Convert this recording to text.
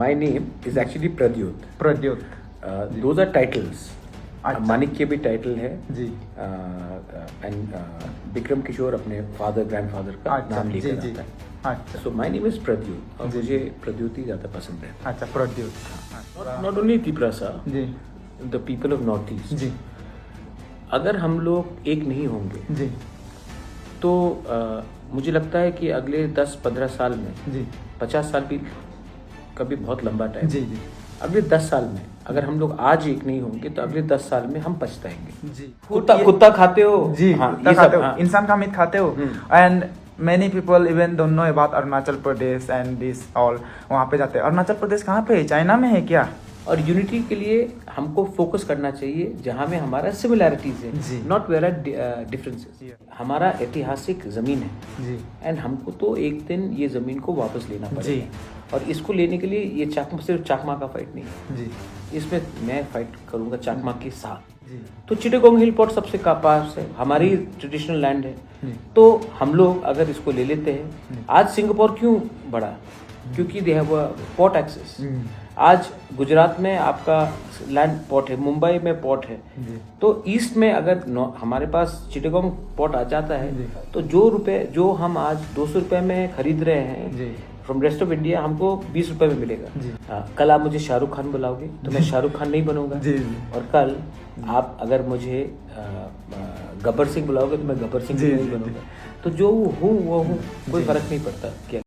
My name is actually Pradyut. Pradyot Those are titles. अच्छा। मानिक के भी टाइटल है जी। एंड विक्रम किशोर अपने फादर ग्रैंडफादर का अच्छा, नाम जी, लेकर जी। आता है। अच्छा so my name is Pradyot और जी, मुझे प्रद्युत ही ज़्यादा पसंद है। अच्छा प्रद्योत नॉट ओनली तिपरासा, जी the people of north east. जी अगर हम लोग एक नहीं होंगे जी तो मुझे लगता है कि अगले 10-15 साल में, जी 50 साल भी कभी बहुत लंबा टाइम, जी जी अगले 10 साल में अगर हम लोग आज एक नहीं होंगे तो अगले 10 साल में हम पछताएंगे। जी कुत्ता खाते हो? जी हाँ, कुत्ता ये खाते सब, हो, हाँ। इंसान का मीट खाते हो। And many people even don't know about Arunachal Pradesh and this all. वहाँ पे जाते हैं। अरुणाचल प्रदेश कहाँ पे है? चाइना में है क्या? और यूनिटी के लिए हमको फोकस करना चाहिए जहाँ में हमारा सिमिलैरिटीज जी। है, नॉट वेयर डिफरेंसेस। हमारा ऐतिहासिक जमीन है जी एंड हमको तो एक दिन ये जमीन को वापस लेना जी। पड़ेगा। और इसको लेने के लिए ये सिर्फ चाकमा का फाइट नहीं है, जी इसमें मैं फाइट करूंगा चाकमा के साथ। जी तो चिटागोंग हिल पोर्ट सबसे पास है, हमारी ट्रेडिशनल लैंड है। जी। तो हम लोग अगर इसको ले लेते हैं, आज सिंगापुर क्यों बढ़ा? क्योंकि दे हैव पोर्ट एक्सेस। आज गुजरात में आपका लैंड पोर्ट है, मुंबई में पोर्ट है। जी। तो ईस्ट में अगर हमारे पास चिटागोंग पोर्ट आ जाता जी। है तो जो हम आज 200 रुपए में खरीद रहे हैं जी फ्रॉम रेस्ट ऑफ इंडिया, हमको 20 रुपए में मिलेगा। जी। हाँ, कल आप मुझे शाहरुख खान बुलाओगे तो मैं शाहरुख खान नहीं बनूंगा। जी, जी। और कल आप अगर मुझे गब्बर सिंह बुलाओगे तो मैं गब्बर सिंह जी, नहीं जी, बनूंगा। तो जो हूँ वो हूँ, कोई जी। फर्क नहीं पड़ता क्या